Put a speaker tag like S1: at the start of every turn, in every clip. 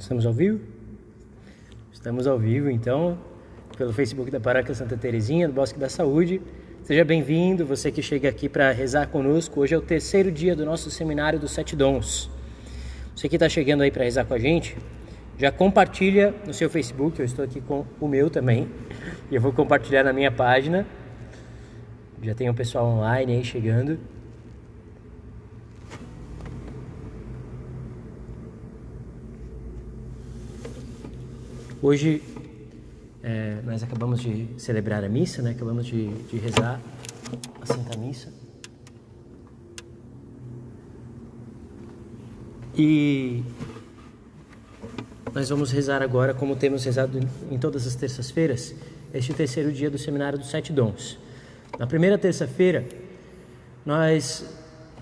S1: Estamos ao vivo? Estamos ao vivo, então, pelo Facebook da Paróquia Santa Terezinha, do Bosque da Saúde. Seja bem-vindo, você que chega aqui para rezar conosco. Hoje é o terceiro dia do nosso Seminário dos Sete Dons. Você que está chegando aí para rezar com a gente, já compartilha no seu Facebook, eu estou aqui com o meu também, e eu vou compartilhar na minha página. Já tem o pessoal online aí chegando. Hoje nós acabamos de celebrar a missa, né? Acabamos de rezar a Santa Missa. E nós vamos rezar agora, como temos rezado em todas as terças-feiras, este terceiro dia do Seminário dos Sete Dons. Na primeira terça-feira, nós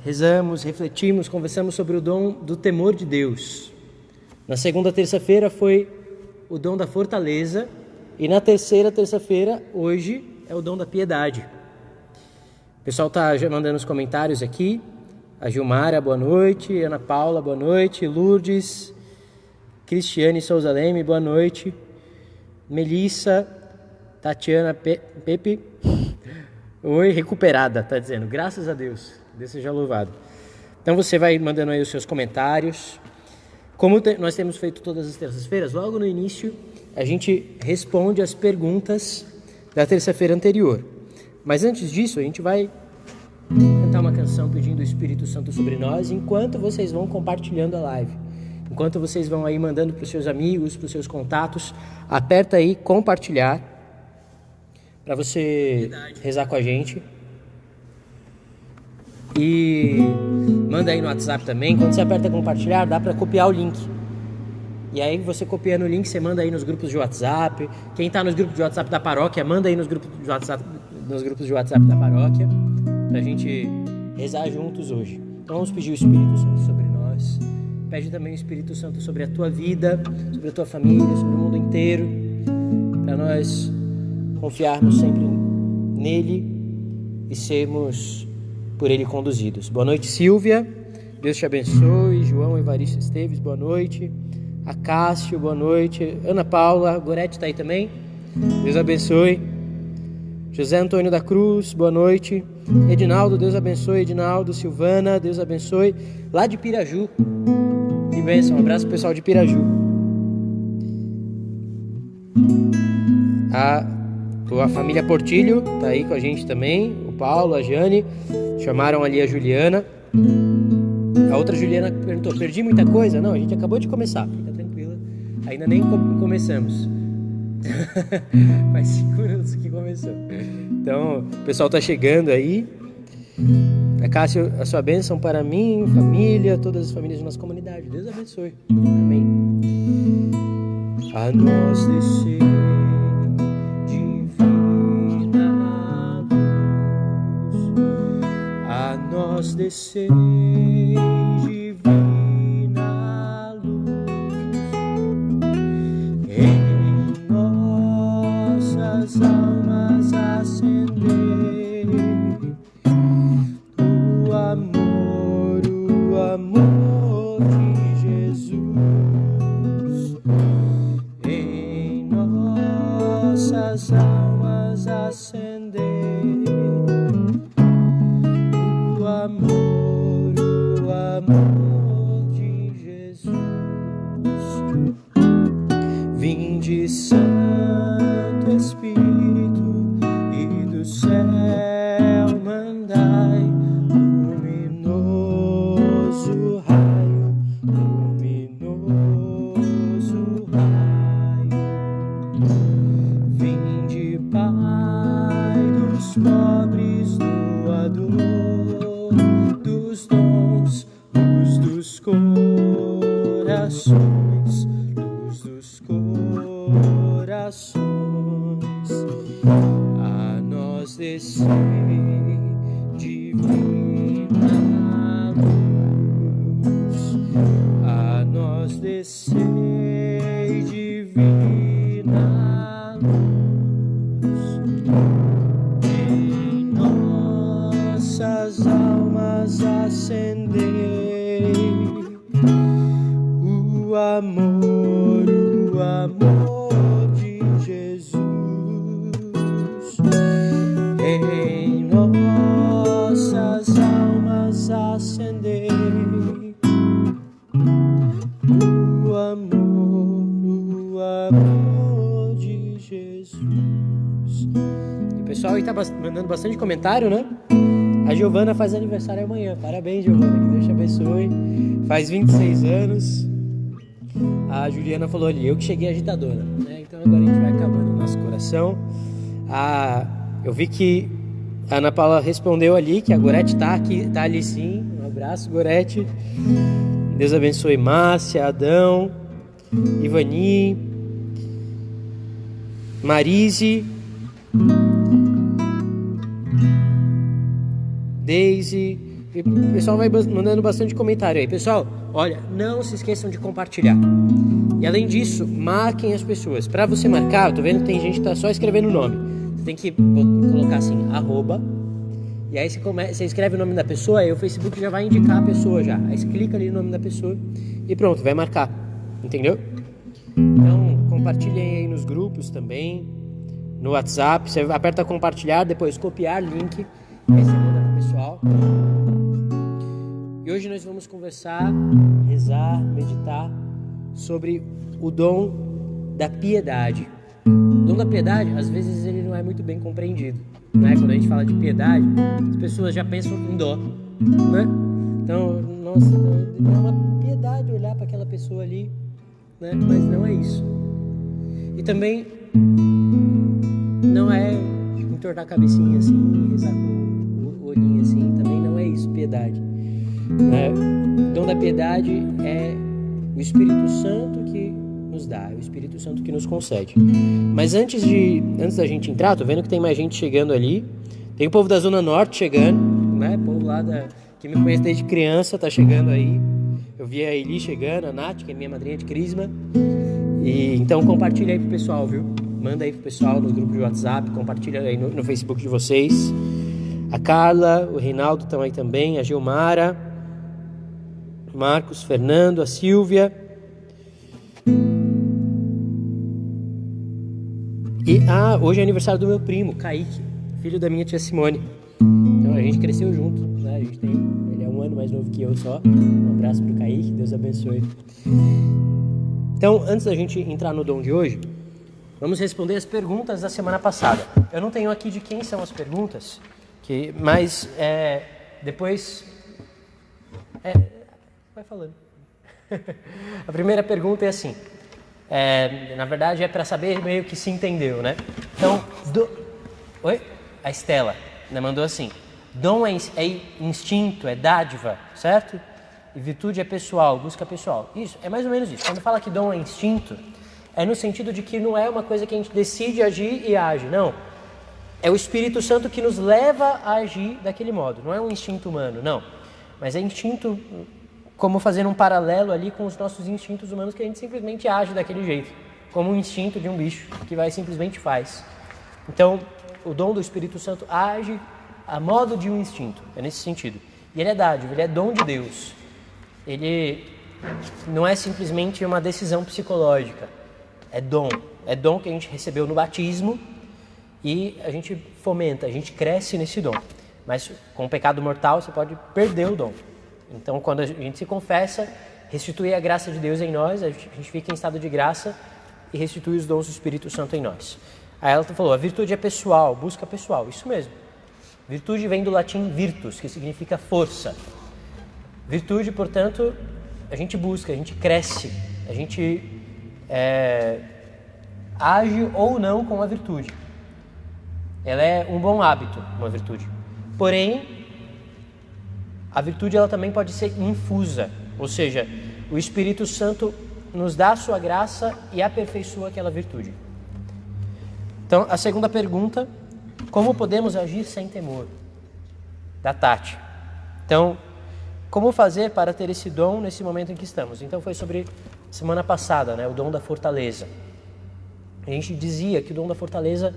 S1: rezamos, refletimos, conversamos sobre o dom do temor de Deus. Na segunda terça-feira foi o dom da fortaleza, e na terceira terça-feira, hoje, é o dom da piedade. O pessoal está já mandando os comentários aqui. A Gilmara, boa noite. Ana Paula, boa noite. Lourdes, Cristiane Souza Leme, boa noite. Melissa, Tatiana Pepe, oi, recuperada, está dizendo. Graças a Deus, Deus seja louvado. Então você vai mandando aí os seus comentários. Como nós temos feito todas as terças-feiras, logo no início a gente responde as perguntas da terça-feira anterior. Mas antes disso, a gente vai cantar uma canção pedindo o Espírito Santo sobre nós, enquanto vocês vão compartilhando a live. Enquanto vocês vão aí mandando para os seus amigos, para os seus contatos, aperta aí compartilhar para você rezar com a gente. E manda aí no WhatsApp também. Quando você aperta compartilhar, dá para copiar o link. E aí você copiando o link, você manda aí nos grupos de WhatsApp. Quem está nos grupos de WhatsApp da paróquia, manda aí nos grupos de WhatsApp da paróquia, pra gente rezar juntos hoje. Então vamos pedir o Espírito Santo sobre nós. Pede também o Espírito Santo sobre a tua vida, sobre a tua família, sobre o mundo inteiro, para nós confiarmos sempre nele e sermos por ele conduzidos. Boa noite, Silvia. Deus te abençoe. João Evaristo Esteves, boa noite. Acácio, boa noite. Ana Paula, Gorete está aí também. Deus abençoe. José Antônio da Cruz, boa noite. Edinaldo, Deus abençoe. Edinaldo, Silvana, Deus abençoe. Lá de Piraju. Que bênção, um abraço pro pessoal de Piraju. A família Portilho tá aí com a gente também. O Paulo, a Jane. Chamaram ali a Juliana. A outra Juliana perguntou, perdi muita coisa? Não, a gente acabou de começar, fica tranquila. Ainda nem começamos. Faz 5 minutos que começou. Então, o pessoal tá chegando aí. Cássio, a sua bênção para mim, família, todas as famílias de nossa comunidade. Deus abençoe. Amém. A nós descer divina luz, a nós descer divina luz, em nossas almas acender o amor de Jesus, em nossas almas acender o amor de Jesus. Vinde, Santo Espírito, e do céu mandai luminoso raio, vinde, Pai dos pobres, doador dos dons, luz dos corações, a nós descer divina luz, a nós descer divina luz, em nossas almas acender o amor Deus. E o pessoal aí tá mandando bastante comentário, né? A Giovana faz aniversário amanhã. Parabéns, Giovana, que Deus te abençoe. Faz 26 anos. A Juliana falou ali, eu que cheguei agitadora, né? Então agora a gente vai acabando o nosso coração. Eu vi que a Ana Paula respondeu ali que a Gorete tá aqui, tá ali sim. Um abraço, Gorete. Deus abençoe Márcia, Adão, Ivani, Marise, Daisy. E o pessoal vai mandando bastante comentário aí. Pessoal, olha, não se esqueçam de compartilhar. E além disso, marquem as pessoas. Para você marcar, eu tô vendo que tem gente que tá só escrevendo o nome. Você tem que colocar assim, @ e aí você escreve o nome da pessoa, aí o Facebook já vai indicar a pessoa já. Aí você clica ali no nome da pessoa e pronto, vai marcar. Entendeu? Então, compartilhem aí nos grupos também, no WhatsApp. Você aperta compartilhar, depois copiar link, aí você manda pro pessoal. E hoje nós vamos conversar, rezar, meditar sobre o dom da piedade. O dom da piedade, às vezes, ele não é muito bem compreendido, né? Quando a gente fala de piedade, as pessoas já pensam em dó, né? Então, nossa, não é uma piedade olhar para aquela pessoa ali, né? Mas não é isso. E também não é entortar a cabecinha assim, rezar com o olhinho assim, também não é isso, piedade. O dom da piedade é o Espírito Santo que nos dá, é o Espírito Santo que nos concede. Mas antes da gente entrar, tô vendo que tem mais gente chegando ali. Tem o povo da Zona Norte chegando, né? O povo lá que me conhece desde criança tá chegando aí. Eu vi a Eli chegando, a Nath, que é minha madrinha de crisma. E então compartilha aí pro pessoal, viu? Manda aí pro pessoal no grupo de WhatsApp, compartilha aí no Facebook de vocês. A Carla, o Reinaldo estão aí também, a Gilmara, Marcos, Fernando, a Silvia. E hoje é aniversário do meu primo, Kaique, filho da minha tia Simone. Então a gente cresceu junto, né? Ele é 1 ano mais novo que eu só. Um abraço pro Kaique, Deus abençoe. Então, antes da gente entrar no dom de hoje, vamos responder as perguntas da semana passada. Eu não tenho aqui de quem são as perguntas, mas depois... vai falando. A primeira pergunta é assim... na verdade é para saber meio que se entendeu, né? Então, Oi? A Estela, né, mandou assim: dom é instinto, é dádiva, certo? E virtude é pessoal, busca pessoal. Isso, é mais ou menos isso. Quando fala que dom é instinto, é no sentido de que não é uma coisa que a gente decide agir e age, não. É o Espírito Santo que nos leva a agir daquele modo. Não é um instinto humano, não. Mas é instinto, como fazer um paralelo ali com os nossos instintos humanos, que a gente simplesmente age daquele jeito. Como um instinto de um bicho, que vai simplesmente faz. Então, o dom do Espírito Santo age a modo de um instinto. É nesse sentido. E ele é dádiva, ele é dom de Deus. Ele não é simplesmente uma decisão psicológica. É dom. É dom que a gente recebeu no batismo e a gente fomenta, a gente cresce nesse dom. Mas com o pecado mortal você pode perder o dom. Então quando a gente se confessa, restitui a graça de Deus em nós, a gente fica em estado de graça e restitui os dons do Espírito Santo em nós. Aí ela falou, a virtude é pessoal, busca pessoal. Isso mesmo. Virtude vem do latim virtus, que significa força. Virtude, portanto, a gente busca, a gente cresce, a gente age ou não com a virtude. Ela é um bom hábito, uma virtude. Porém, a virtude ela também pode ser infusa, ou seja, o Espírito Santo nos dá a sua graça e aperfeiçoa aquela virtude. Então, a segunda pergunta, como podemos agir sem temor? Da Tati. Então, como fazer para ter esse dom nesse momento em que estamos? Então, foi sobre semana passada, né, o dom da fortaleza. A gente dizia que o dom da fortaleza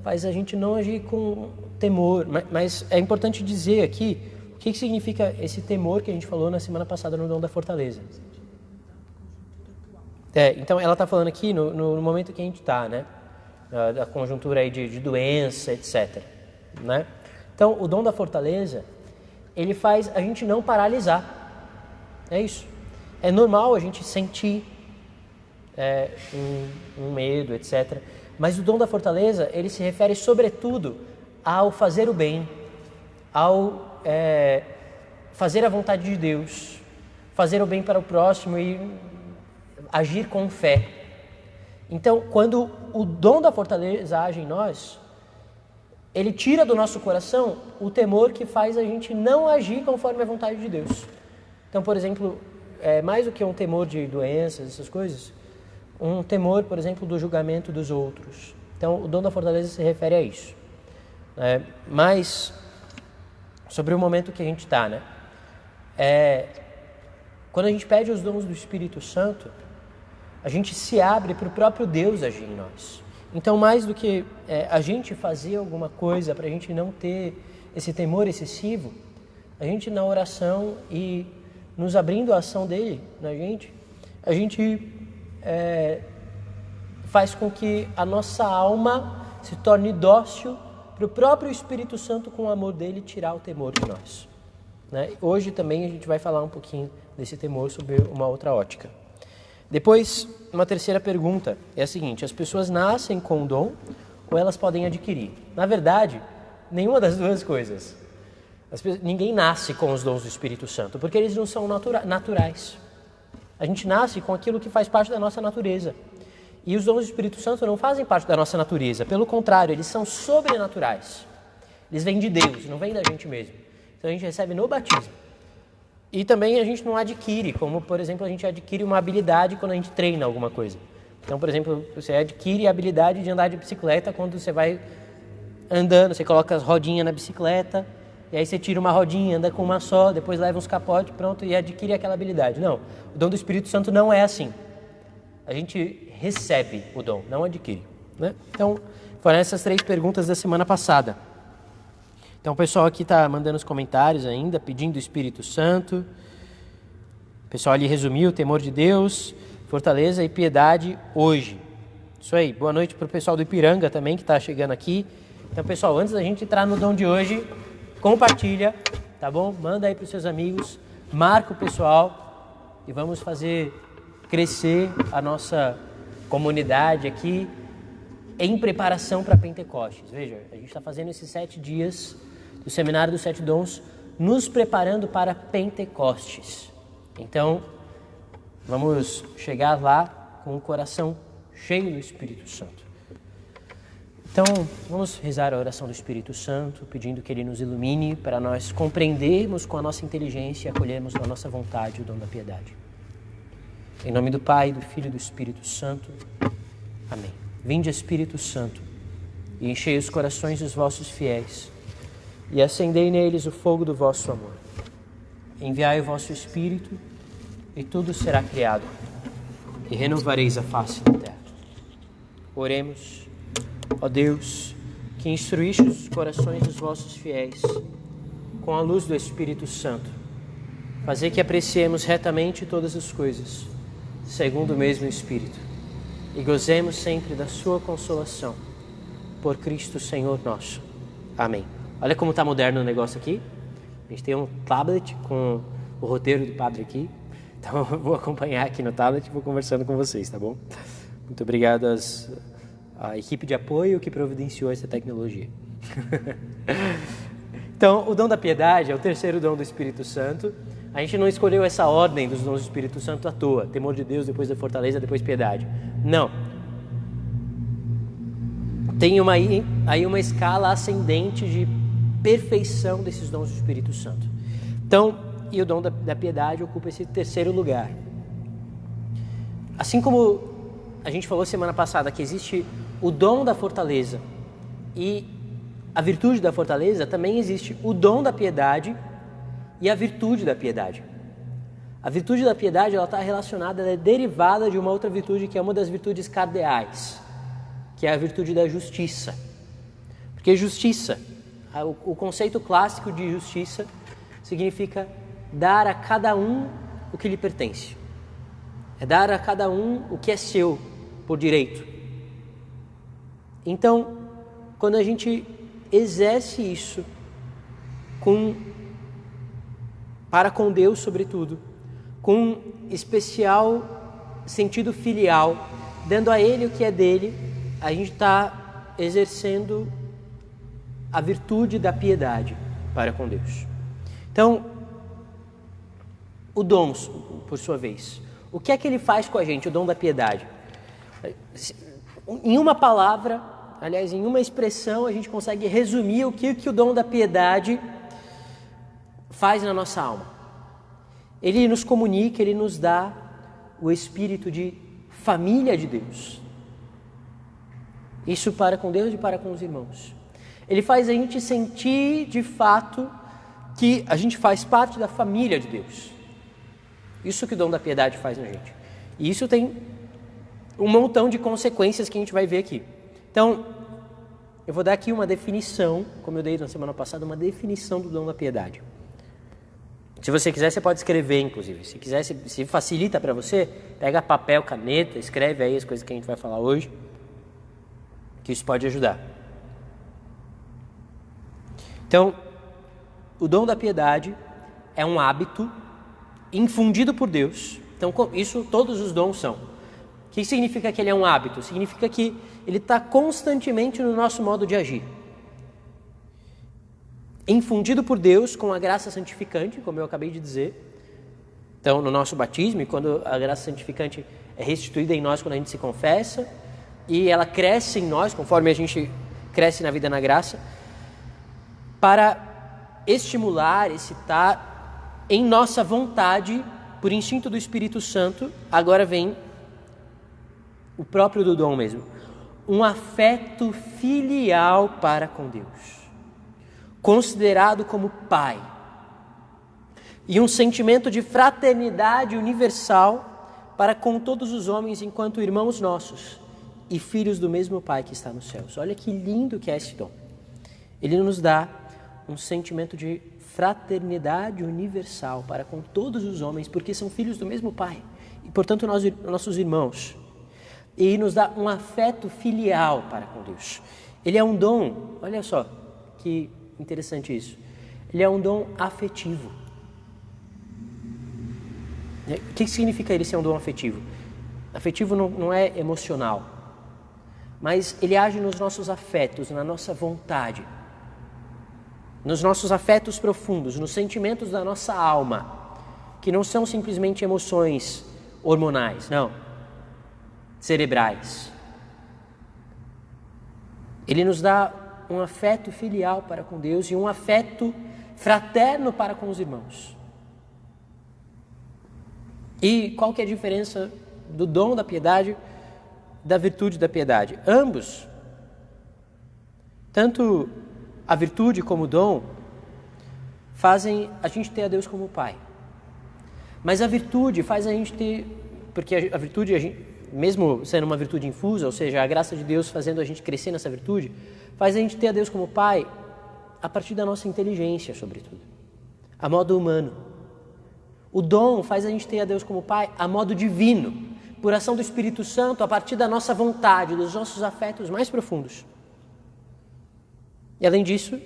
S1: faz a gente não agir com temor, mas é importante dizer aqui o que significa esse temor que a gente falou na semana passada no dom da fortaleza. Então, ela está falando aqui no momento que a gente está, né? Da conjuntura aí de doença, etc. Né? Então, o dom da fortaleza, ele faz a gente não paralisar. É isso. É normal a gente sentir um medo, etc. Mas o dom da fortaleza, ele se refere sobretudo ao fazer o bem, ao fazer a vontade de Deus, fazer o bem para o próximo e agir com fé. Então, quando o dom da fortaleza age em nós, ele tira do nosso coração o temor que faz a gente não agir conforme a vontade de Deus. Então, por exemplo, mais do que um temor de doenças, essas coisas, um temor, por exemplo, do julgamento dos outros. Então, o dom da fortaleza se refere a isso. Mas, sobre o momento que a gente está, né? Quando a gente pede os dons do Espírito Santo, a gente se abre para o próprio Deus agir em nós. Então, mais do que a gente fazer alguma coisa para a gente não ter esse temor excessivo, a gente na oração e nos abrindo a ação dele na gente, a gente faz com que a nossa alma se torne dócil para o próprio Espírito Santo, com o amor dele, tirar o temor de nós. Né? Hoje também a gente vai falar um pouquinho desse temor sob uma outra ótica. Depois, uma terceira pergunta é a seguinte: as pessoas nascem com o dom ou elas podem adquirir? Na verdade, nenhuma das duas coisas. Ninguém nasce com os dons do Espírito Santo, porque eles não são naturais. A gente nasce com aquilo que faz parte da nossa natureza. E os dons do Espírito Santo não fazem parte da nossa natureza. Pelo contrário, eles são sobrenaturais. Eles vêm de Deus, não vêm da gente mesmo. Então a gente recebe no batismo. E também a gente não adquire, como, por exemplo, a gente adquire uma habilidade quando a gente treina alguma coisa. Então, por exemplo, você adquire a habilidade de andar de bicicleta quando você vai andando, você coloca as rodinhas na bicicleta, e aí você tira uma rodinha, anda com uma só, depois leva uns capotes, pronto, e adquire aquela habilidade. Não, o dom do Espírito Santo não é assim. A gente recebe o dom, não adquire. Né? Então, foram essas 3 perguntas da semana passada. Então, o pessoal aqui está mandando os comentários ainda, pedindo o Espírito Santo. O pessoal ali resumiu: temor de Deus, fortaleza e piedade hoje. Isso aí, boa noite para o pessoal do Ipiranga também, que está chegando aqui. Então, pessoal, antes da gente entrar no dom de hoje, compartilha, tá bom? Manda aí para os seus amigos, marca o pessoal e vamos fazer crescer a nossa comunidade aqui em preparação para Pentecostes. Veja, a gente está fazendo esses 7 dias do Seminário dos 7 Dons, nos preparando para Pentecostes. Então, vamos chegar lá com o coração cheio do Espírito Santo. Então, vamos rezar a oração do Espírito Santo, pedindo que Ele nos ilumine para nós compreendermos com a nossa inteligência e acolhermos com a nossa vontade o dom da piedade. Em nome do Pai, do Filho e do Espírito Santo. Amém. Vinde, Espírito Santo, e enchei os corações dos vossos fiéis, e acendei neles o fogo do vosso amor. Enviai o vosso Espírito, e tudo será criado, e renovareis a face da terra. Oremos. Ó Deus, que instruíste os corações dos vossos fiéis com a luz do Espírito Santo, fazei que apreciemos retamente todas as coisas, segundo o mesmo Espírito, e gozemos sempre da sua consolação. Por Cristo Senhor nosso. Amém. Olha como está moderno o negócio aqui. A gente tem um tablet com o roteiro do padre aqui. Então eu vou acompanhar aqui no tablet e vou conversando com vocês, tá bom? Muito obrigado à equipe de apoio que providenciou essa tecnologia. Então, o dom da piedade é o terceiro dom do Espírito Santo. A gente não escolheu essa ordem dos dons do Espírito Santo à toa. Temor de Deus, depois da fortaleza, depois piedade. Não. Tem aí uma escala ascendente de perfeição desses dons do Espírito Santo. Então, e o dom da piedade ocupa esse terceiro lugar. Assim como a gente falou semana passada que existe o dom da fortaleza e a virtude da fortaleza, também existe o dom da piedade e a virtude da piedade. A virtude da piedade, ela está relacionada, ela é derivada de uma outra virtude que é uma das virtudes cardeais, que é a virtude da justiça. Porque justiça, o conceito clássico de justiça significa dar a cada um o que lhe pertence. É dar a cada um o que é seu por direito. Então, quando a gente exerce isso para com Deus, sobretudo, com especial sentido filial, dando a Ele o que é dele, a gente está exercendo a virtude da piedade para com Deus. Então, o dom, por sua vez, o que é que ele faz com a gente, o dom da piedade? Em uma palavra, aliás, em uma expressão, a gente consegue resumir o que o dom da piedade faz na nossa alma. Ele nos comunica, ele nos dá o espírito de família de Deus. Isso para com Deus e para com os irmãos. Ele faz a gente sentir, de fato, que a gente faz parte da família de Deus. Isso que o dom da piedade faz na gente. E isso tem um montão de consequências que a gente vai ver aqui. Então, eu vou dar aqui uma definição, como eu dei na semana passada, uma definição do dom da piedade. Se você quiser, você pode escrever, inclusive. Se quiser, se facilita para você, pega papel, caneta, escreve aí as coisas que a gente vai falar hoje, que isso pode ajudar. Então, o dom da piedade é um hábito infundido por Deus. Então, isso todos os dons são. O que significa que ele é um hábito? Significa que ele está constantemente no nosso modo de agir. Infundido por Deus com a graça santificante, como eu acabei de dizer. Então, no nosso batismo, e quando a graça santificante é restituída em nós quando a gente se confessa, e ela cresce em nós, conforme a gente cresce na vida na graça, para estimular, excitar em nossa vontade, por instinto do Espírito Santo, agora vem o próprio do dom mesmo, um afeto filial para com Deus, considerado como pai, e um sentimento de fraternidade universal para com todos os homens enquanto irmãos nossos e filhos do mesmo Pai que está nos céus. Olha que lindo que é esse dom. Ele nos dá um sentimento de fraternidade universal para com todos os homens, porque são filhos do mesmo Pai e, portanto, nossos irmãos. E nos dá um afeto filial para com Deus. Ele é um dom, olha só que interessante isso. Ele é um dom afetivo. O que significa ele ser um dom afetivo? Afetivo não é emocional, mas ele age nos nossos afetos, na nossa vontade, nos nossos afetos profundos, nos sentimentos da nossa alma, que não são simplesmente emoções hormonais, não, cerebrais. Ele nos dá um afeto filial para com Deus e um afeto fraterno para com os irmãos. E qual que é a diferença do dom da piedade da virtude da piedade? Ambos, tanto a virtude como o dom, fazem a gente ter a Deus como Pai. Mas a virtude faz a gente ter, porque a virtude, mesmo sendo uma virtude infusa, ou seja, a graça de Deus fazendo a gente crescer nessa virtude, faz a gente ter a Deus como Pai a partir da nossa inteligência, sobretudo, a modo humano. O dom faz a gente ter a Deus como Pai a modo divino, por ação do Espírito Santo, a partir da nossa vontade, dos nossos afetos mais profundos. E além disso,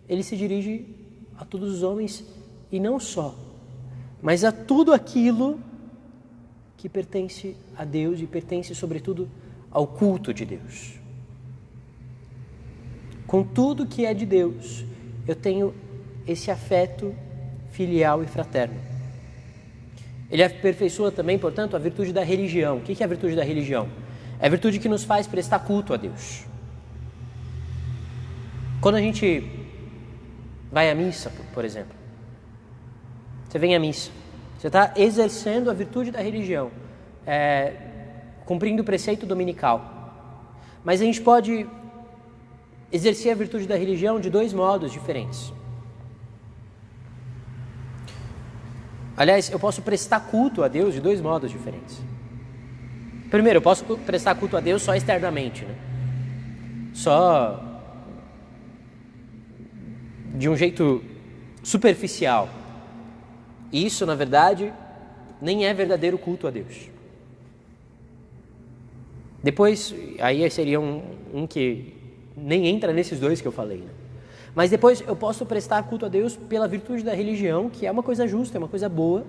S1: ele se dirige a todos os homens, e não só, mas a tudo aquilo que pertence a Deus e pertence, sobretudo, ao culto de Deus. Com tudo que é de Deus, eu tenho esse afeto filial e fraterno. Ele aperfeiçoa também, portanto, a virtude da religião. O que é a virtude da religião? É a virtude que nos faz prestar culto a Deus. Quando a gente vai à missa, por exemplo, você vem à missa, você está exercendo a virtude da religião, cumprindo o preceito dominical. Mas a gente pode exercer a virtude da religião de dois modos diferentes. Aliás, eu posso prestar culto a Deus de dois modos diferentes. Primeiro, eu posso prestar culto a Deus só externamente, né? Só de um jeito superficial. Isso, na verdade, nem é verdadeiro culto a Deus. Depois, aí seria um que nem entra nesses dois que eu falei, né? Mas depois eu posso prestar culto a Deus pela virtude da religião, que é uma coisa justa, é uma coisa boa,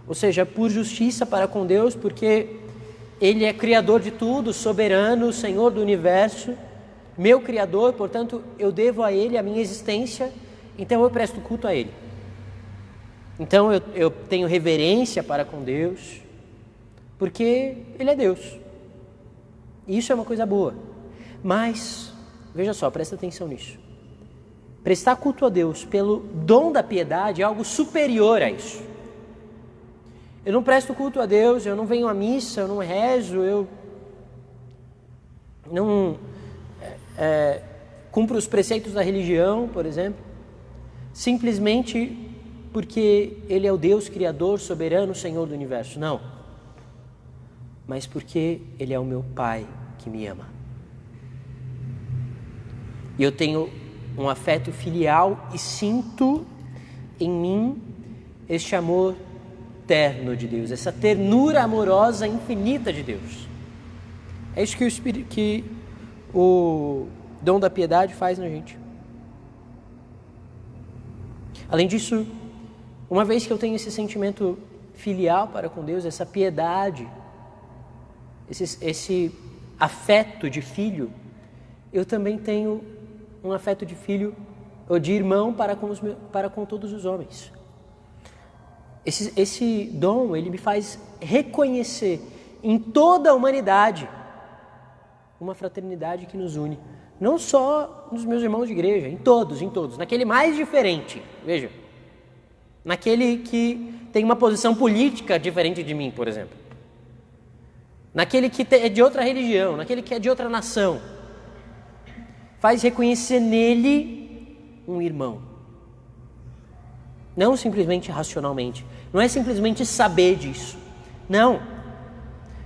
S1: ou seja, por justiça para com Deus, porque Ele é criador de tudo, soberano, Senhor do universo, meu criador, portanto, eu devo a Ele a minha existência, então eu presto culto a Ele. Então eu tenho reverência para com Deus, porque Ele é Deus. E isso é uma coisa boa. Mas, veja só, presta atenção nisso. Prestar culto a Deus pelo dom da piedade é algo superior a isso. Eu não presto culto a Deus, eu não venho à missa, eu não rezo, eu não cumpro os preceitos da religião, por exemplo, simplesmente porque Ele é o Deus Criador, soberano, Senhor do universo. Não. Mas porque Ele é o meu Pai que me ama. E eu tenho um afeto filial e sinto em mim este amor terno de Deus, essa ternura amorosa infinita de Deus. É isso que o dom da piedade faz na gente. Além disso, uma vez que eu tenho esse sentimento filial para com Deus, essa piedade, esse afeto de filho, eu também tenho um afeto de filho ou de irmão para com todos os homens. Esse dom, ele me faz reconhecer em toda a humanidade uma fraternidade que nos une. Não só nos meus irmãos de igreja, em todos. Naquele mais diferente, veja. Naquele que tem uma posição política diferente de mim, por exemplo. Naquele que é de outra religião, naquele que é de outra nação. Faz reconhecer nele um irmão. Não simplesmente racionalmente. Não é simplesmente saber disso. Não.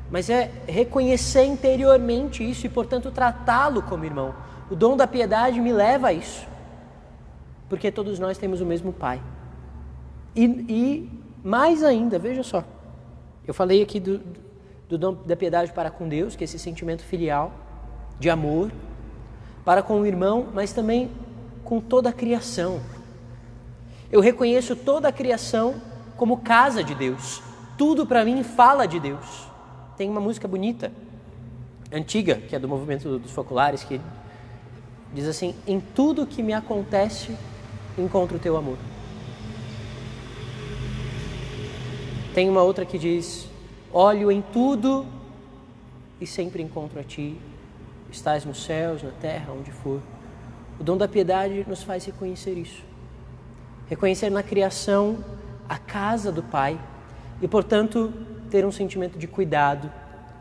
S1: Mas é reconhecer interiormente isso e, portanto, tratá-lo como irmão. O dom da piedade me leva a isso. Porque todos nós temos o mesmo Pai. E mais ainda, veja só. Eu falei aqui do dom da piedade para com Deus, que é esse sentimento filial, de amor, para com o irmão, mas também com toda a criação. Eu reconheço toda a criação como casa de Deus. Tudo para mim fala de Deus. Tem uma música bonita, antiga, que é do movimento dos foculares, que diz assim: em tudo que me acontece, encontro o teu amor. Tem uma outra que diz: olho em tudo e sempre encontro a ti. Estás nos céus, na terra, onde for. O dom da piedade nos faz reconhecer isso. Reconhecer na criação a casa do Pai e, portanto, ter um sentimento de cuidado,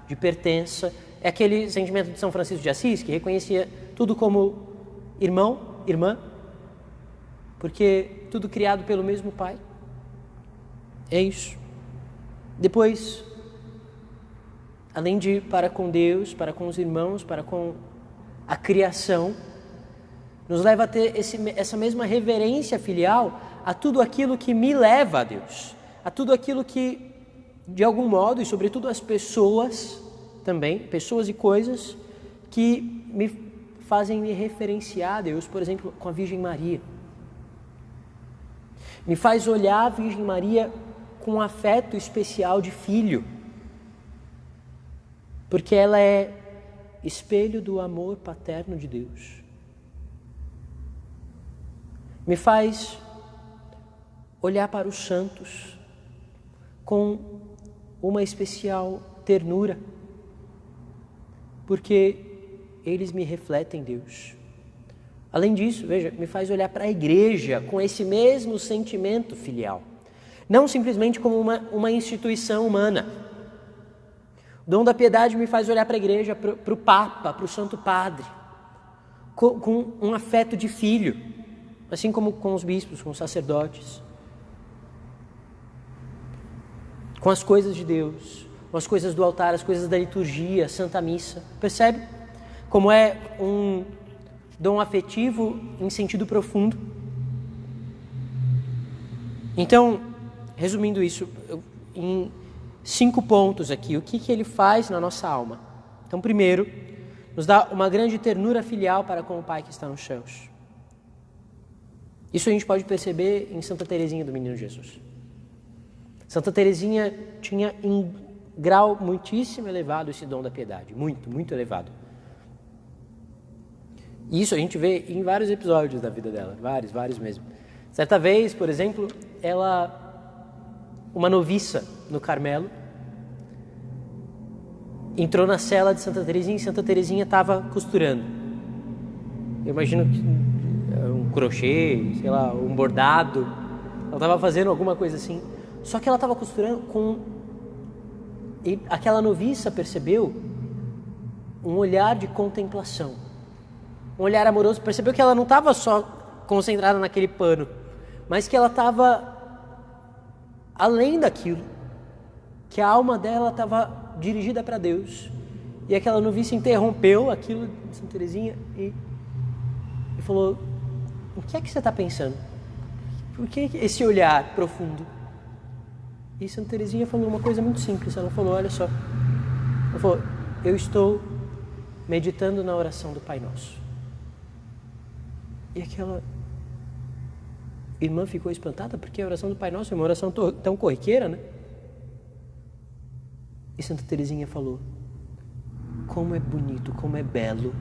S1: de pertença. É aquele sentimento de São Francisco de Assis, que reconhecia tudo como irmão, irmã, porque tudo criado pelo mesmo Pai. É isso. Depois, além de para com Deus, para com os irmãos, para com a criação, nos leva a ter essa mesma reverência filial a tudo aquilo que me leva a Deus, a tudo aquilo que, de algum modo, e sobretudo as pessoas também, pessoas e coisas, que me fazem me referenciar a Deus, por exemplo, com a Virgem Maria. Me faz olhar a Virgem Maria com um afeto especial de filho, porque ela é espelho do amor paterno de Deus. Me faz olhar para os santos com uma especial ternura, porque eles me refletem Deus. Além disso, veja, me faz olhar para a igreja com esse mesmo sentimento filial, não simplesmente como uma instituição humana. O dom da piedade me faz olhar para a igreja, para o Papa, para o Santo Padre, com um afeto de filho, assim como com os bispos, com os sacerdotes, com as coisas de Deus, com as coisas do altar, as coisas da liturgia, Santa Missa. Percebe como é um dom afetivo em sentido profundo? Então, resumindo isso em 5 pontos aqui, o que ele faz na nossa alma? Então, primeiro, nos dá uma grande ternura filial para com o Pai que está nos céus. Isso a gente pode perceber em Santa Teresinha do Menino Jesus. Santa Teresinha tinha grau muitíssimo elevado esse dom da piedade, muito, muito elevado. E isso a gente vê em vários episódios da vida dela, vários mesmo. Certa vez, por exemplo, uma noviça no Carmelo, entrou na cela de Santa Teresinha e Santa Teresinha estava costurando. Eu imagino que um crochê, sei lá, um bordado. Ela estava fazendo alguma coisa assim. Só que ela estava costurando e aquela noviça percebeu um olhar de contemplação. Um olhar amoroso. Percebeu que ela não estava só concentrada naquele pano, mas que ela estava além daquilo. Que a alma dela estava dirigida para Deus. E aquela noviça interrompeu aquilo de Santa Teresinha e falou: o que é que você está pensando? Por que esse olhar profundo? E Santa Teresinha falou uma coisa muito simples. Ela falou: olha só. Ela falou: eu estou meditando na oração do Pai Nosso. E aquela irmã ficou espantada, porque a oração do Pai Nosso é uma oração tão corriqueira, né? E Santa Teresinha falou: como é bonito, como é belo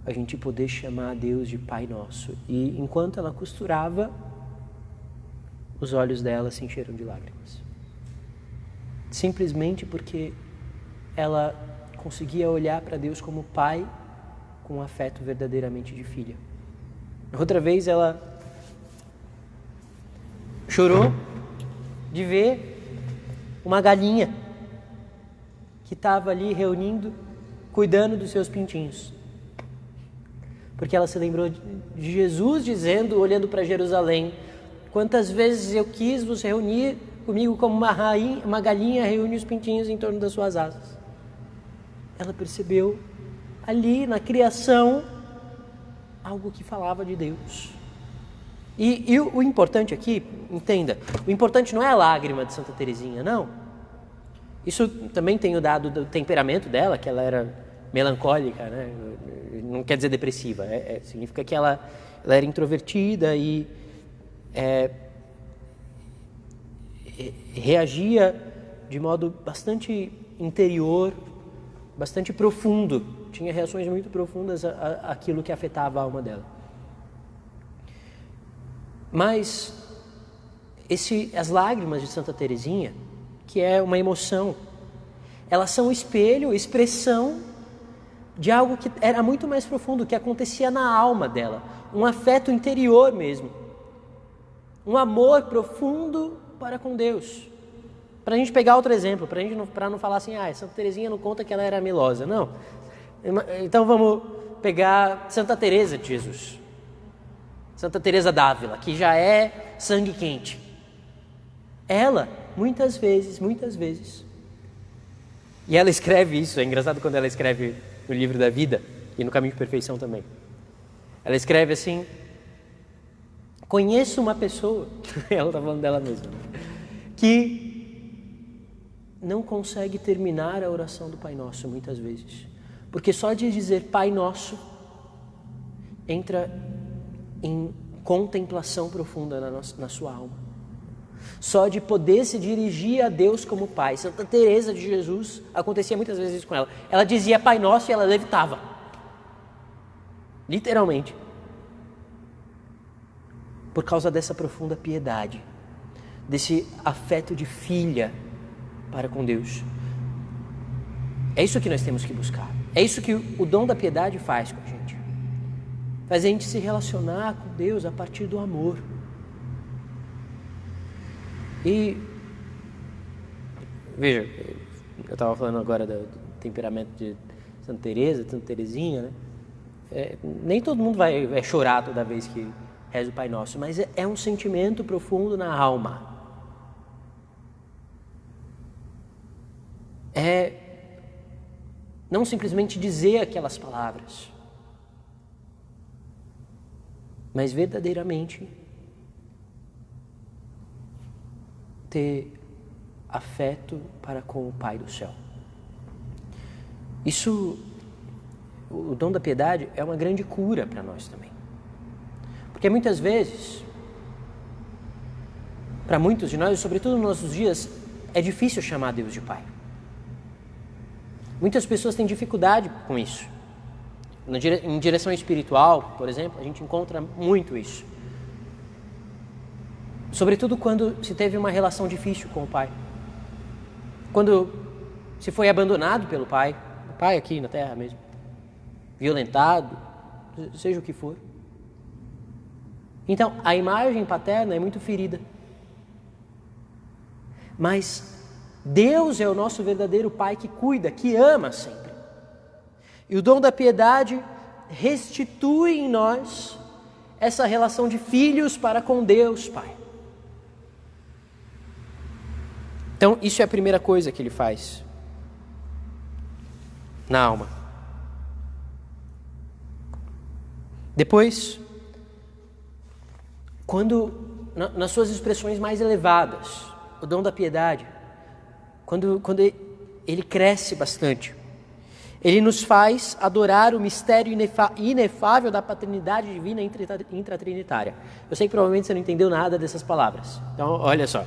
S1: a gente poder chamar a Deus de Pai Nosso. E enquanto ela costurava, os olhos dela se encheram de lágrimas. Simplesmente porque ela conseguia olhar para Deus como Pai, com um afeto verdadeiramente de filha. Outra vez ela chorou de ver uma galinha que estava ali reunindo, cuidando dos seus pintinhos. Porque ela se lembrou de Jesus dizendo, olhando para Jerusalém: quantas vezes eu quis vos reunir comigo como uma galinha reúne os pintinhos em torno das suas asas. Ela percebeu ali na criação algo que falava de Deus. E o importante aqui, entenda, o importante não é a lágrima de Santa Teresinha, não. Isso também tem o dado do temperamento dela, que ela era melancólica, né? Não quer dizer depressiva, significa que ela era introvertida e reagia de modo bastante interior, bastante profundo, tinha reações muito profundas àquilo que afetava a alma dela. Mas as lágrimas de Santa Teresinha, que é uma emoção, elas são espelho, expressão de algo que era muito mais profundo, que acontecia na alma dela, um afeto interior mesmo, um amor profundo para com Deus. Para a gente pegar outro exemplo, para não falar assim, Santa Teresinha não conta que ela era melosa, não. Então vamos pegar Santa Teresa de Jesus, Santa Teresa d'Ávila, que já é sangue quente. Ela, muitas vezes, e ela escreve isso, é engraçado quando ela escreve no Livro da Vida e no Caminho de Perfeição também. Ela escreve assim: conheço uma pessoa, ela está falando dela mesma, que não consegue terminar a oração do Pai Nosso muitas vezes, porque só de dizer Pai Nosso entra em contemplação profunda na sua alma. Só de poder se dirigir a Deus como Pai. Santa Teresa de Jesus, acontecia muitas vezes isso com ela. Ela dizia Pai Nosso e ela levitava. Literalmente. Por causa dessa profunda piedade, desse afeto de filha para com Deus. É isso que nós temos que buscar. É isso que o dom da piedade faz com a gente. Faz a gente se relacionar com Deus a partir do amor. E, veja, eu estava falando agora do temperamento de Santa Teresa, de Santa Teresinha, né? Nem todo mundo vai chorar toda vez que reza o Pai Nosso, mas é um sentimento profundo na alma. É não simplesmente dizer aquelas palavras, mas verdadeiramente ter afeto para com o Pai do céu. Isso, o dom da piedade é uma grande cura para nós também. Porque muitas vezes, para muitos de nós, sobretudo nos nossos dias, é difícil chamar Deus de Pai. Muitas pessoas têm dificuldade com isso. Em direção espiritual, por exemplo, a gente encontra muito isso. Sobretudo quando se teve uma relação difícil com o pai. Quando se foi abandonado pelo pai, o pai aqui na terra mesmo, violentado, seja o que for. Então, a imagem paterna é muito ferida. Mas Deus é o nosso verdadeiro Pai que cuida, que ama sempre. E o dom da piedade restitui em nós essa relação de filhos para com Deus, Pai. Então, isso é a primeira coisa que ele faz na alma. Depois, quando, nas suas expressões mais elevadas, o dom da piedade, quando ele cresce bastante, ele nos faz adorar o mistério inefável da paternidade divina intratrinitária. Eu sei que provavelmente você não entendeu nada dessas palavras. Então, olha só.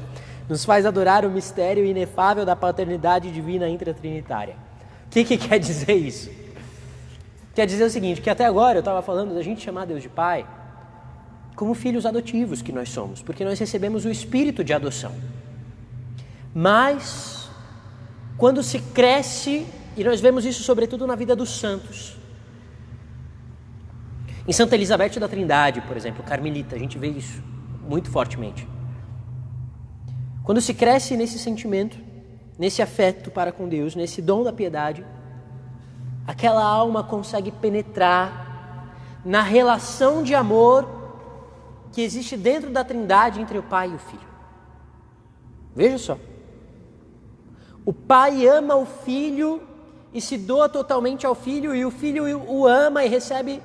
S1: Nos faz adorar o mistério inefável da paternidade divina intratrinitária. O que quer dizer isso? Quer dizer o seguinte, que até agora eu estava falando da gente chamar Deus de Pai como filhos adotivos que nós somos, porque nós recebemos o espírito de adoção. Mas, quando se cresce, e nós vemos isso sobretudo na vida dos santos. Em Santa Elizabeth da Trindade, por exemplo, carmelita, a gente vê isso muito fortemente. Quando se cresce nesse sentimento, nesse afeto para com Deus, nesse dom da piedade, aquela alma consegue penetrar na relação de amor que existe dentro da Trindade entre o Pai e o Filho. Veja só. O Pai ama o Filho e se doa totalmente ao Filho, e o Filho o ama e recebe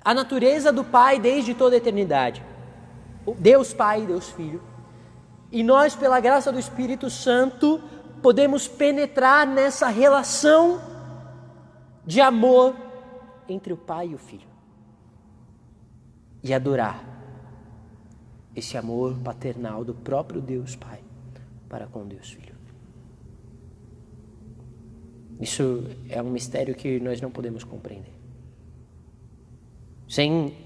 S1: a natureza do Pai desde toda a eternidade. Deus Pai e Deus Filho. E nós, pela graça do Espírito Santo, podemos penetrar nessa relação de amor entre o Pai e o Filho. E adorar esse amor paternal do próprio Deus Pai para com Deus Filho. Isso é um mistério que nós não podemos compreender. Sem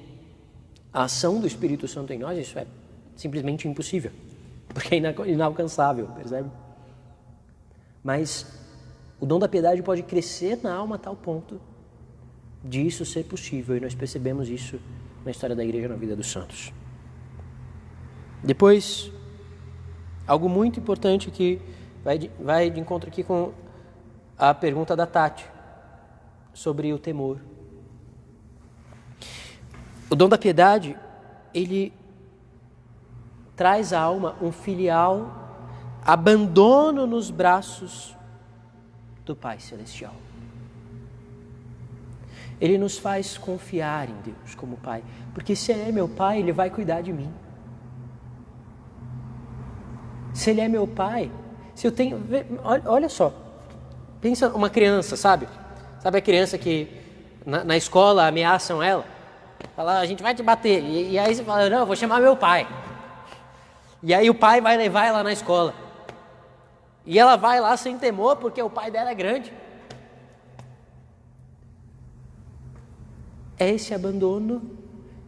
S1: a ação do Espírito Santo em nós, isso é simplesmente impossível. Porque é inalcançável, percebe? Mas o dom da piedade pode crescer na alma a tal ponto de isso ser possível. E nós percebemos isso na história da igreja, na vida dos santos. Depois, algo muito importante que vai de encontro aqui com a pergunta da Tati sobre o temor. O dom da piedade, ele traz à alma um filial abandono nos braços do Pai Celestial. Ele nos faz confiar em Deus como Pai, porque se Ele é meu Pai, Ele vai cuidar de mim. Se Ele é meu Pai, se eu tenho... Olha só, pensa uma criança, sabe? Sabe a criança que na escola ameaçam ela? Fala, a gente vai te bater. E aí você fala, não, eu vou chamar meu pai. E aí o pai vai levar ela na escola. E ela vai lá sem temor, porque o pai dela é grande. É esse abandono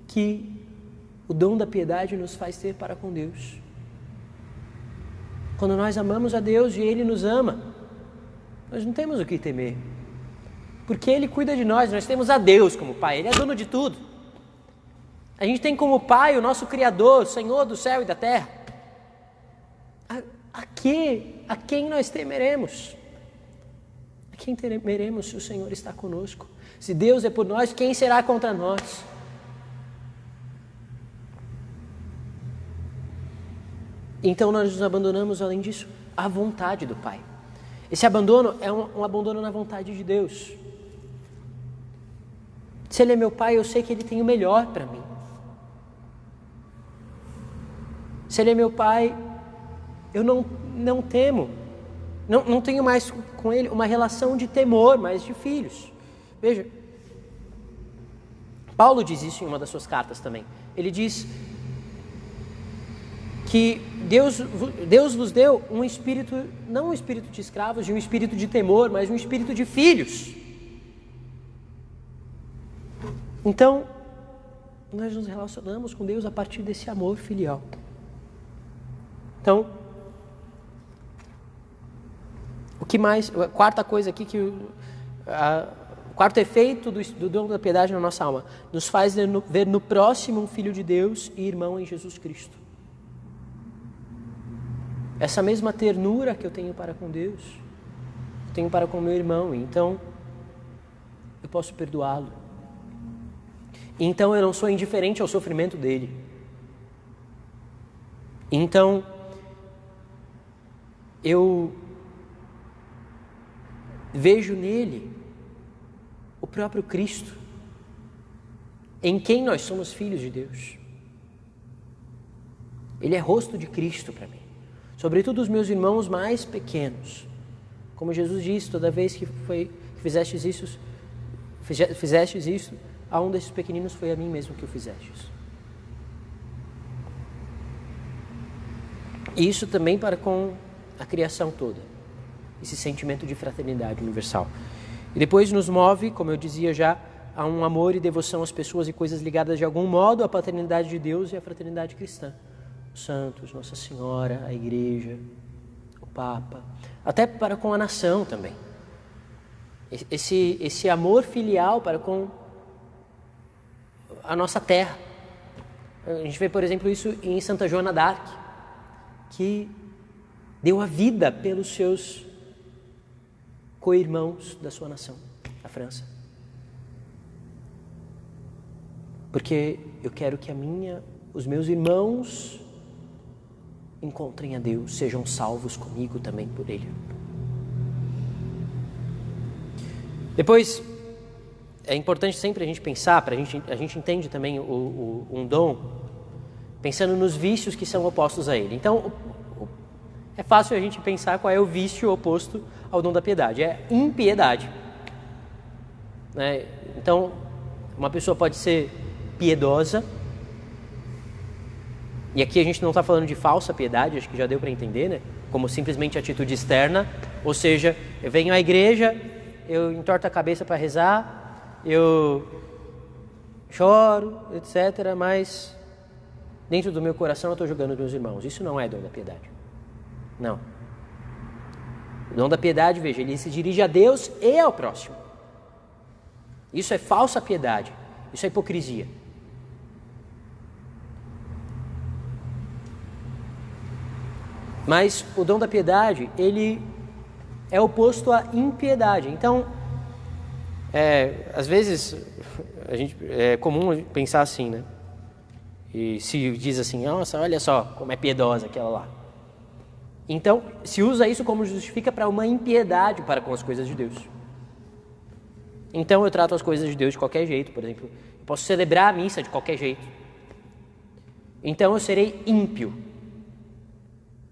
S1: que o dom da piedade nos faz ter para com Deus. Quando nós amamos a Deus e Ele nos ama, nós não temos o que temer. Porque Ele cuida de nós temos a Deus como Pai, Ele é dono de tudo. A gente tem como Pai o nosso Criador, Senhor do céu e da terra. A quem nós temeremos? A quem temeremos se o Senhor está conosco? Se Deus é por nós, quem será contra nós? Então nós nos abandonamos, além disso, à vontade do Pai. Esse abandono é um abandono na vontade de Deus. Se Ele é meu Pai, eu sei que Ele tem o melhor para mim. Se Ele é meu Pai, eu não temo, não tenho mais com Ele uma relação de temor, mas de filhos. Veja, Paulo diz isso em uma das suas cartas também. Ele diz que Deus vos deu um espírito, não um espírito de escravos, de um espírito de temor, mas um espírito de filhos. Então, nós nos relacionamos com Deus a partir desse amor filial. Então, o que mais? A quarta coisa aqui o quarto efeito do dom da piedade na nossa alma nos faz ver no próximo um filho de Deus e irmão em Jesus Cristo. Essa mesma ternura que eu tenho para com Deus, eu tenho para com meu irmão, então eu posso perdoá-lo. Então eu não sou indiferente ao sofrimento dele. Então eu vejo nele o próprio Cristo, em quem nós somos filhos de Deus. Ele é rosto de Cristo para mim. Sobretudo os meus irmãos mais pequenos. Como Jesus disse, toda vez que fizestes isso, a um desses pequeninos foi a mim mesmo que o fizestes. E isso também para com a criação toda. Esse sentimento de fraternidade universal. E depois nos move, como eu dizia já, a um amor e devoção às pessoas e coisas ligadas de algum modo à paternidade de Deus e à fraternidade cristã. Os santos, Nossa Senhora, a Igreja, o Papa, até para com a nação também. Esse amor filial para com a nossa terra. A gente vê, por exemplo, isso em Santa Joana d'Arc, que deu a vida pelos seus co-irmãos da sua nação, a França. Porque eu quero que os meus irmãos encontrem a Deus, sejam salvos comigo também por Ele. Depois, é importante sempre a gente pensar, a gente entende também um dom, pensando nos vícios que são opostos a ele. Então, é fácil a gente pensar qual é o vício oposto ao dom da piedade. É impiedade. Né? Então, uma pessoa pode ser piedosa, e aqui a gente não está falando de falsa piedade, acho que já deu para entender, né? Como simplesmente atitude externa, ou seja, eu venho à igreja, eu entorto a cabeça para rezar, eu choro, etc., mas dentro do meu coração eu estou julgando os meus irmãos. Isso não é dom da piedade. Não. O dom da piedade, veja, ele se dirige a Deus e ao próximo. Isso é falsa piedade, isso é hipocrisia. Mas o dom da piedade, ele é oposto à impiedade. Então, às vezes, é comum pensar assim, né? E se diz assim, nossa, olha só como é piedosa aquela lá. Então, se usa isso como justifica para uma impiedade para com as coisas de Deus. Então, eu trato as coisas de Deus de qualquer jeito, por exemplo. Eu posso celebrar a missa de qualquer jeito. Então, eu serei ímpio.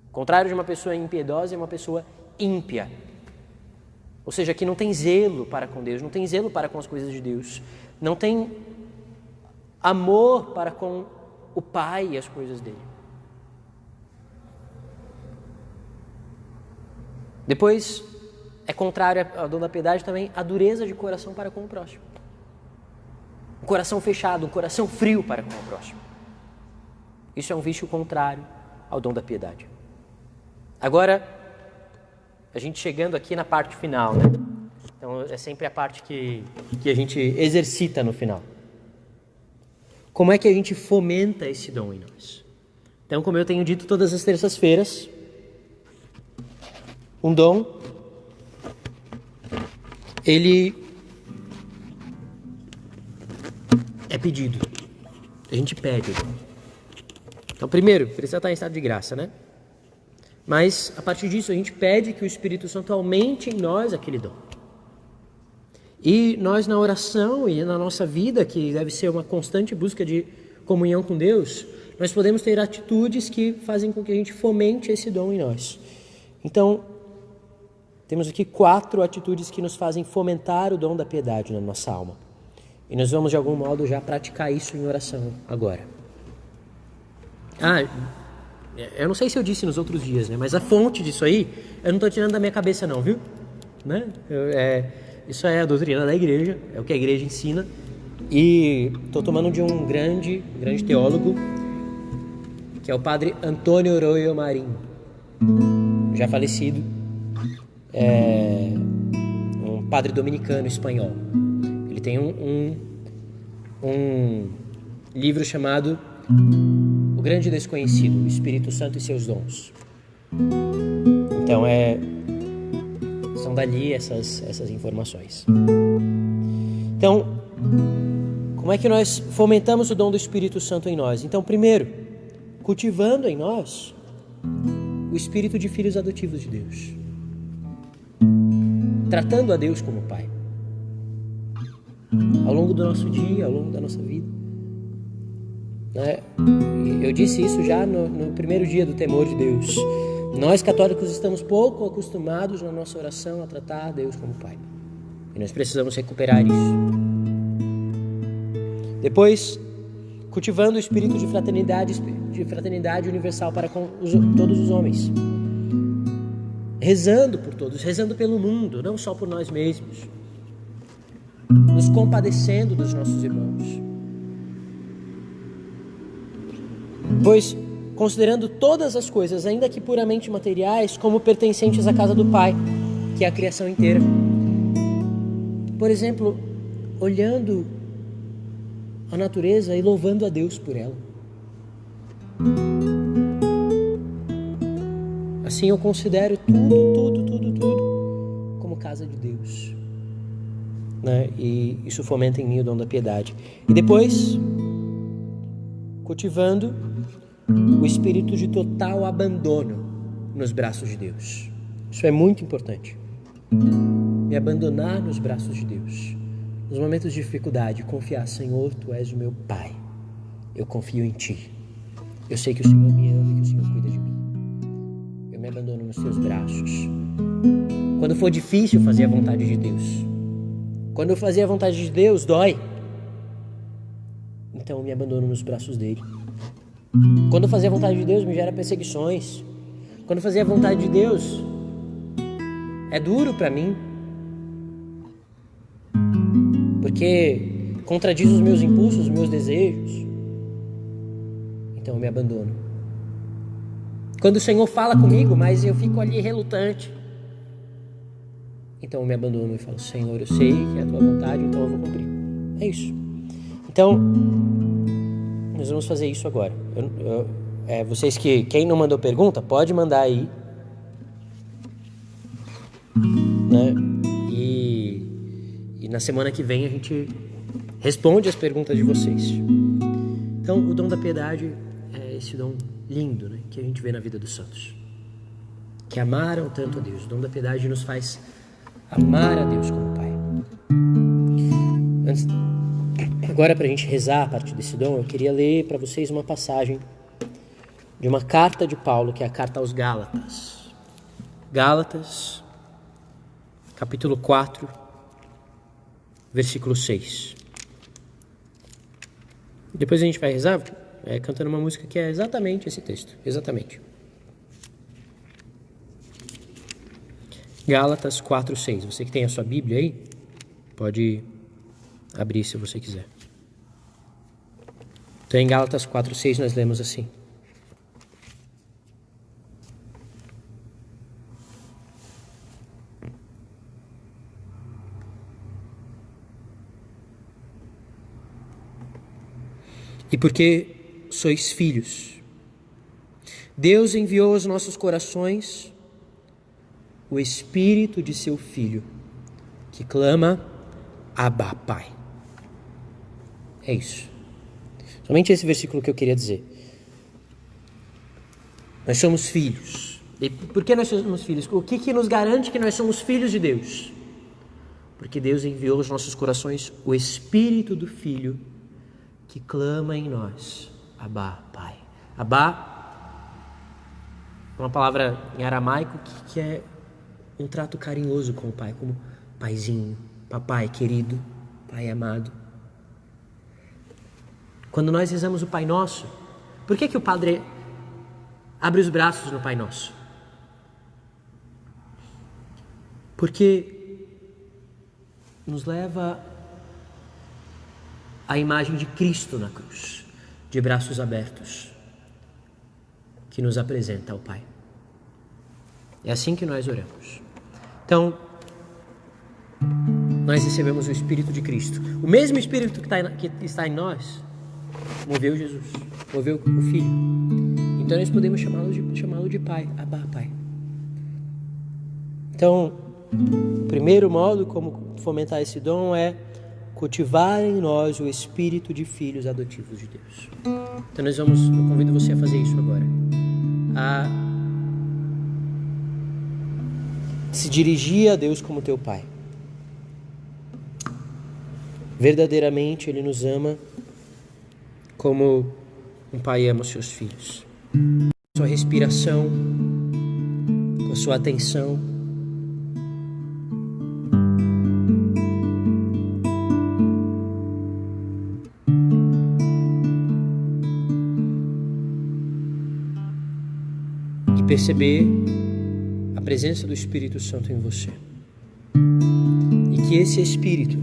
S1: O contrário de uma pessoa impiedosa é uma pessoa ímpia. Ou seja, que não tem zelo para com Deus, não tem zelo para com as coisas de Deus. Não tem amor para com o Pai e as coisas dele. Depois, é contrário ao dom da piedade também a dureza de coração para com o próximo. Um coração fechado, um coração frio para com o próximo. Isso é um vício contrário ao dom da piedade. Agora, a gente chegando aqui na parte final, né? Então, é sempre a parte que a gente exercita no final. Como é que a gente fomenta esse dom em nós? Então, como eu tenho dito todas as terças-feiras, um dom, ele é pedido. A gente pede. Então, primeiro, precisa estar em estado de graça, né? Mas, a partir disso, a gente pede que o Espírito Santo aumente em nós aquele dom. E nós, na oração e na nossa vida, que deve ser uma constante busca de comunhão com Deus, nós podemos ter atitudes que fazem com que a gente fomente esse dom em nós. Então, temos aqui 4 atitudes que nos fazem fomentar o dom da piedade na nossa alma. E nós vamos, de algum modo, já praticar isso em oração agora. Eu não sei se eu disse nos outros dias, né? Mas a fonte disso aí, eu não estou tirando da minha cabeça não, viu? Né? Isso é a doutrina da igreja, é o que a igreja ensina. E estou tomando de um grande teólogo, que é o padre Antônio Oroyo Marim, já falecido, um padre dominicano espanhol. Ele tem um livro chamado O Grande Desconhecido, o Espírito Santo e seus dons. Então são dali essas informações. Então, como é que nós fomentamos o dom do Espírito Santo em nós? Então, primeiro, cultivando em nós o espírito de filhos adotivos de Deus, tratando a Deus como Pai, ao longo do nosso dia, ao longo da nossa vida, né? Eu disse isso já no primeiro dia do temor de Deus. Nós católicos estamos pouco acostumados na nossa oração a tratar a Deus como Pai, e nós precisamos recuperar isso. Depois, cultivando o espírito de fraternidade universal para com todos os homens, rezando por todos, rezando pelo mundo, não só por nós mesmos, nos compadecendo dos nossos irmãos. Pois, considerando todas as coisas, ainda que puramente materiais, como pertencentes à casa do Pai, que é a criação inteira. Por exemplo, olhando a natureza e louvando a Deus por ela. Assim eu considero tudo como casa de Deus, né? E isso fomenta em mim o dom da piedade. E depois, cultivando o espírito de total abandono nos braços de Deus. Isso é muito importante. Me abandonar nos braços de Deus. Nos momentos de dificuldade, confiar: Senhor, Tu és o meu Pai. Eu confio em Ti. Eu sei que o Senhor me ama e que o Senhor cuida de mim. Eu me abandono nos Teus braços. Quando for difícil fazer a vontade de Deus, quando eu fazer a vontade de Deus, dói. Então eu me abandono nos braços dEle. Quando eu fazer a vontade de Deus, me gera perseguições. Quando eu fazer a vontade de Deus, é duro para mim, porque contradiz os meus impulsos, os meus desejos. Então eu me abandono. Quando o Senhor fala comigo, mas eu fico ali relutante, então eu me abandono e falo: Senhor, eu sei que é a Tua vontade, então eu vou cumprir. É isso. Então, nós vamos fazer isso agora. Vocês quem não mandou pergunta, pode mandar aí, né? E na semana que vem a gente responde as perguntas de vocês. Então, o dom da piedade é esse dom lindo, né, que a gente vê na vida dos santos, que amaram tanto a Deus. O dom da piedade nos faz amar a Deus como Pai. Agora, para a gente rezar a partir desse dom, eu queria ler para vocês uma passagem de uma carta de Paulo, que é a carta aos Gálatas. Gálatas, capítulo 4, versículo 6. Depois a gente vai rezar cantando uma música que é exatamente esse texto. Exatamente. Gálatas 4, 6. Você que tem a sua Bíblia aí, pode abrir se você quiser. Então, em Gálatas 4, 6, nós lemos assim: E porque sois filhos, Deus enviou aos nossos corações o Espírito de seu Filho, que clama: Abba, Pai. É isso. Somente esse versículo que eu queria dizer. Nós somos filhos. E por que nós somos filhos? O que nos garante que nós somos filhos de Deus? Porque Deus enviou aos nossos corações o Espírito do Filho, que clama em nós: Abba, Pai. Abba é uma palavra em aramaico que é um trato carinhoso com o Pai, como paizinho, papai querido, Pai amado. Quando nós rezamos o Pai Nosso, por que o Padre Abre os braços no Pai Nosso. Porque nos leva à imagem de Cristo na cruz, de braços abertos, que nos apresenta ao Pai. É assim que nós oramos. Então, nós recebemos o Espírito de Cristo. O mesmo Espírito que está em nós moveu Jesus, moveu o Filho. Então nós podemos chamá-lo de Pai, Abba, Pai. Então, o primeiro modo como fomentar esse dom é cultivar em nós o espírito de filhos adotivos de Deus. Então eu convido você a fazer isso agora. A se dirigir a Deus como teu Pai. Verdadeiramente Ele nos ama como um pai ama os seus filhos. Com a sua respiração, com a sua atenção. E perceber a presença do Espírito Santo em você. E que esse Espírito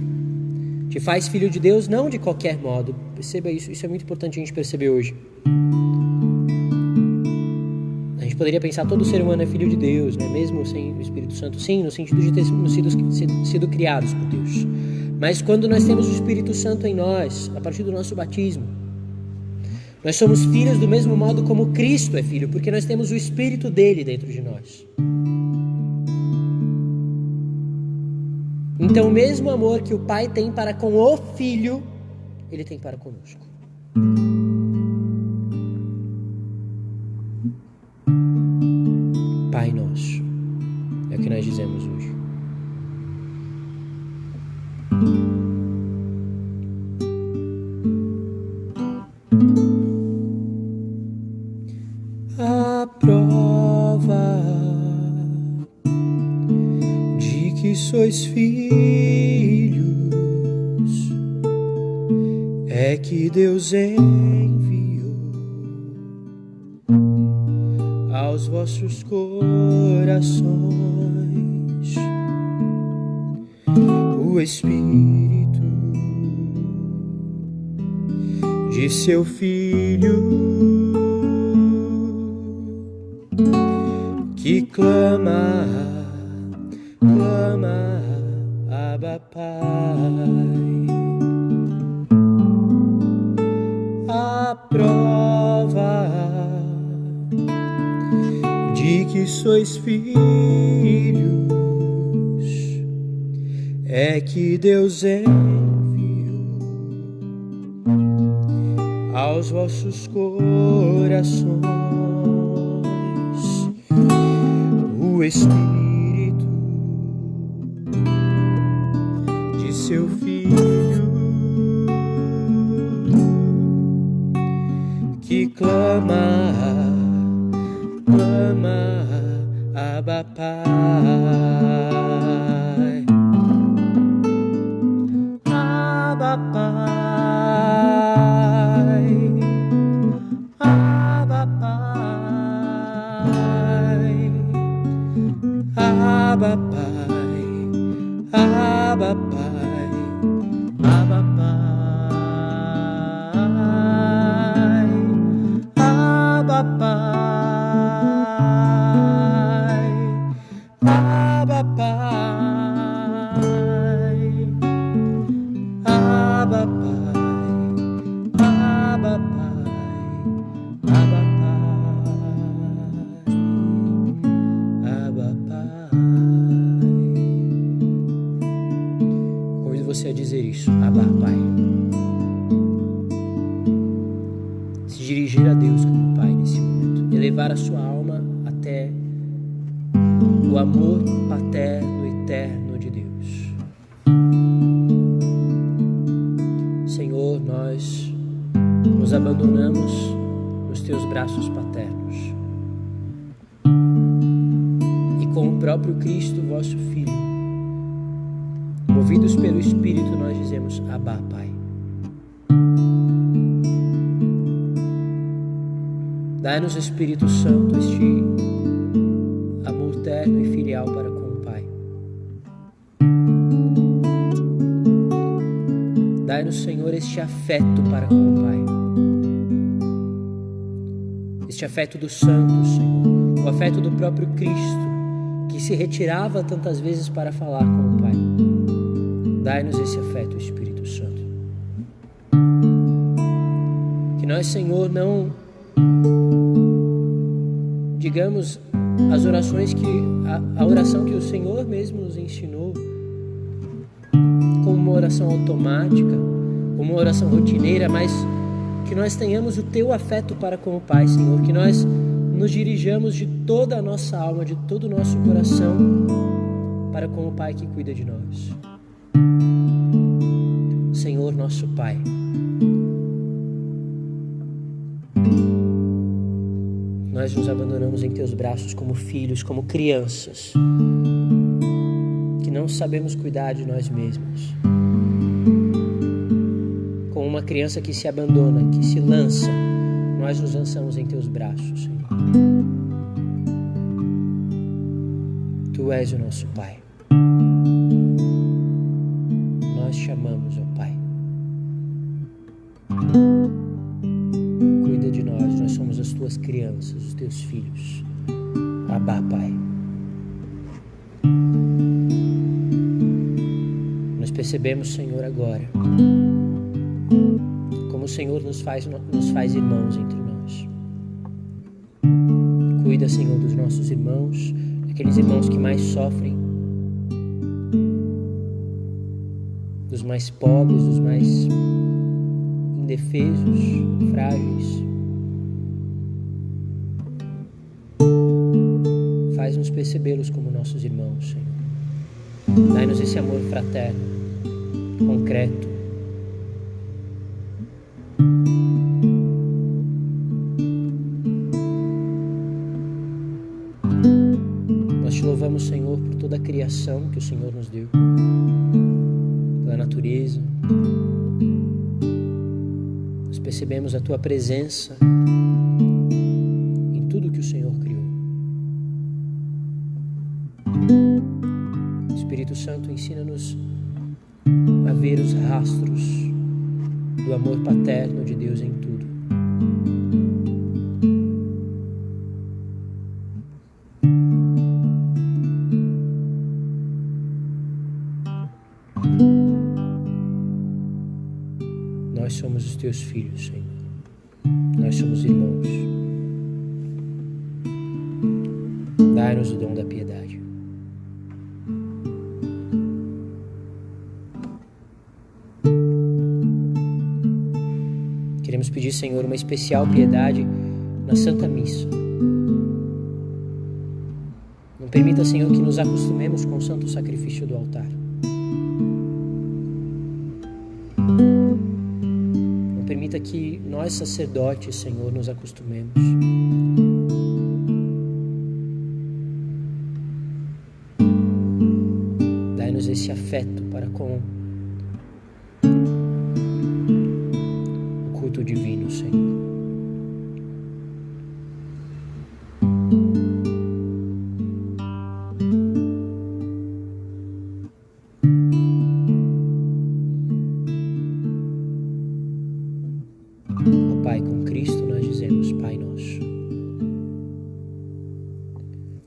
S1: te faz filho de Deus, não de qualquer modo. Perceba isso, isso é muito importante a gente perceber hoje. A gente poderia pensar todo ser humano é filho de Deus, né? Mesmo sem o Espírito Santo. Sim, no sentido de termos sido criados por Deus. Mas quando nós temos o Espírito Santo em nós, a partir do nosso batismo, nós somos filhos do mesmo modo como Cristo é filho, porque nós temos o Espírito dele dentro de nós. Então, o mesmo amor que o Pai tem para com o Filho, Ele tem para conosco. Pai Nosso, é o que nós dizemos hoje. A prova de que sois filhos é que Deus enviou aos vossos corações o Espírito de seu Filho, que clama, Abba, Pai. A prova de que sois filhos é que Deus enviou aos vossos corações o Espírito de seu Filho, que clama, Abba, Pai. Abba, Pai. Abba, Pai. Abba, Pai. Abba, Pai. Abba, Pai. Abba, Pai. Abba, Pai. Abba, Pai. Abba, Pai. Abba, Pai. Abba, Pai. Convido você a dizer isso, Abba, Pai. Se dirigir a Deus como Pai nesse momento. Elevar a sua alma até o amor paterno e eterno de Deus. Senhor, nós nos abandonamos nos teus braços paternos. E com o próprio Cristo, vosso Filho, movidos pelo Espírito, nós dizemos, Abba, Pai. Dai-nos, Espírito Santo, este amor terno e filial para com o Pai. Dai-nos, Senhor, este afeto para com o Pai. Este afeto dos santos, Senhor. O afeto do próprio Cristo, que se retirava tantas vezes para falar com o Pai. Dai-nos esse afeto, Espírito Santo. Que nós, Senhor, não digamos as orações a oração que o Senhor mesmo nos ensinou como uma oração automática, uma oração rotineira, mas que nós tenhamos o Teu afeto para com o Pai, Senhor, que nós nos dirijamos de toda a nossa alma, de todo o nosso coração para com o Pai que cuida de nós. Senhor, nosso Pai, nós nos abandonamos em Teus braços como filhos, como crianças, que não sabemos cuidar de nós mesmos. Como uma criança que se abandona, que se lança, nós nos lançamos em Teus braços, Senhor. Tu és o nosso Pai. Nós te amamos, ó Pai. Cuida de nós, nós somos as Tuas crianças, os Teus filhos. Abá, Pai. Nós percebemos, Senhor, agora como o Senhor nos faz irmãos entre nós. Cuida, Senhor, dos nossos irmãos, aqueles irmãos que mais sofrem, dos mais pobres, dos mais indefesos, frágeis. Faz-nos percebê-los como nossos irmãos, Senhor. Dai-nos esse amor fraterno, concreto. Nós te louvamos, Senhor, por toda a criação que o Senhor nos deu, pela natureza. Nós percebemos a Tua presença em tudo que o Senhor criou. Espírito Santo, ensina-nos a ver os rastros do amor paterno de Deus em tudo. Nós somos os Teus filhos, Senhor. Nós somos irmãos. Dai-nos o dom da piedade. Queremos pedir, Senhor, uma especial piedade na Santa Missa. Não permita, Senhor, que nos acostumemos com o santo sacrifício do altar. Não permita que nós, sacerdotes, Senhor, nos acostumemos. Dai-nos esse afeto para com o culto divino, Senhor. Ó Pai, com Cristo nós dizemos: Pai nosso.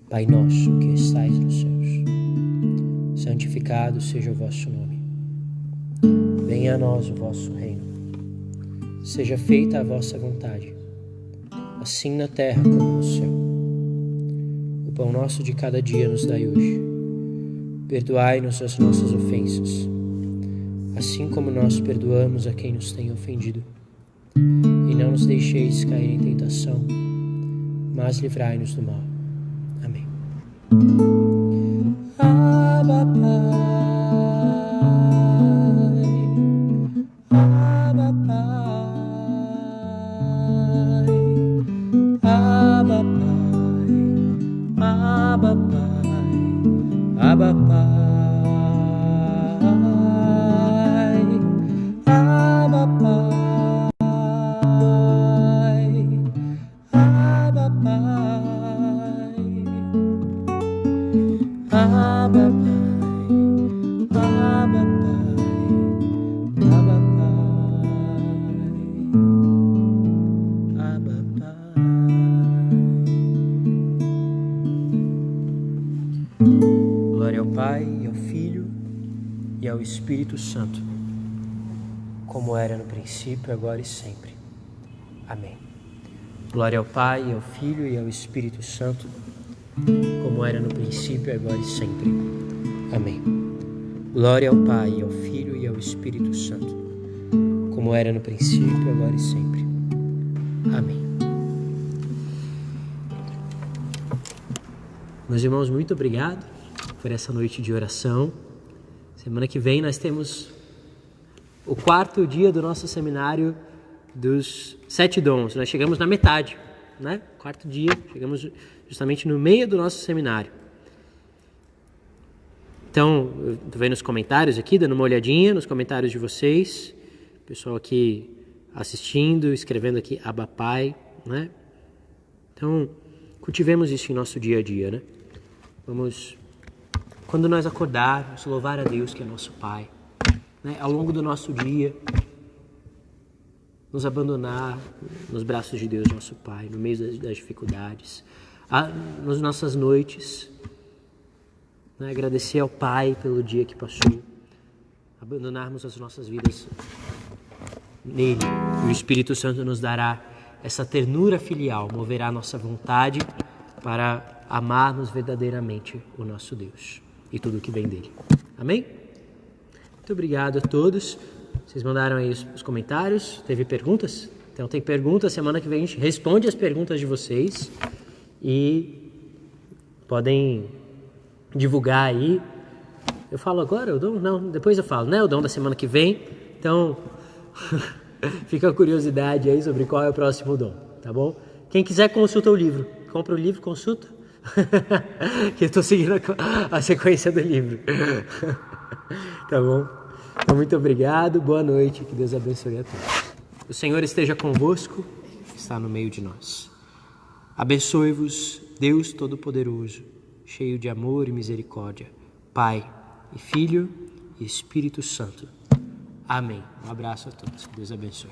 S1: Pai nosso que estais nos céus, santificado seja o vosso nome. Venha a nós o vosso reino. Seja feita a vossa vontade, assim na terra como no céu. O pão nosso de cada dia nos dai hoje. Perdoai-nos as nossas ofensas, assim como nós perdoamos a quem nos tem ofendido. E não nos deixeis cair em tentação, mas livrai-nos do mal. Amém. Abba, Pai. Abba, Pai. Abba, Pai. Abba, Pai. Abba, Pai. Abba, Pai. ao Espírito Santo, como era no princípio, agora e sempre. Amém. Glória ao Pai, ao Filho e ao Espírito Santo, como era no princípio, agora e sempre. Amém. Glória ao Pai, ao Filho e ao Espírito Santo, como era no princípio, agora e sempre. Amém. Meus irmãos, muito obrigado por essa noite de oração. Semana que vem nós temos o 4º dia do nosso seminário dos 7 dons. Nós chegamos na metade, né? 4º dia, chegamos justamente no meio do nosso seminário. Então, eu estou vendo os comentários aqui, dando uma olhadinha nos comentários de vocês. Pessoal aqui assistindo, escrevendo aqui Abba Pai, né? Então, cultivemos isso em nosso dia a dia, né? Vamos, quando nós acordarmos, louvar a Deus que é nosso Pai, né? Ao longo do nosso dia, nos abandonar nos braços de Deus, nosso Pai, no meio das dificuldades, nas nossas noites, né? Agradecer ao Pai pelo dia que passou, abandonarmos as nossas vidas nele. E o Espírito Santo nos dará essa ternura filial, moverá a nossa vontade para amarmos verdadeiramente o nosso Deus e tudo o que vem dele. Amém? Muito obrigado a todos. Vocês mandaram aí os comentários. Teve perguntas? Então tem perguntas. Semana que vem a gente responde as perguntas de vocês. E podem divulgar aí. Eu falo agora o dom? Não, depois eu falo, né? O dom da semana que vem. Então, fica a curiosidade aí sobre qual é o próximo dom, tá bom? Quem quiser, consulta o livro. Compra o livro, consulta. Que eu estou seguindo a sequência do livro. Tá bom? Então, muito obrigado, boa noite, que Deus abençoe a todos. O Senhor esteja convosco, está no meio de nós. Abençoe-vos, Deus Todo-Poderoso, cheio de amor e misericórdia, Pai e Filho e Espírito Santo. Amém. Um abraço a todos, que Deus abençoe.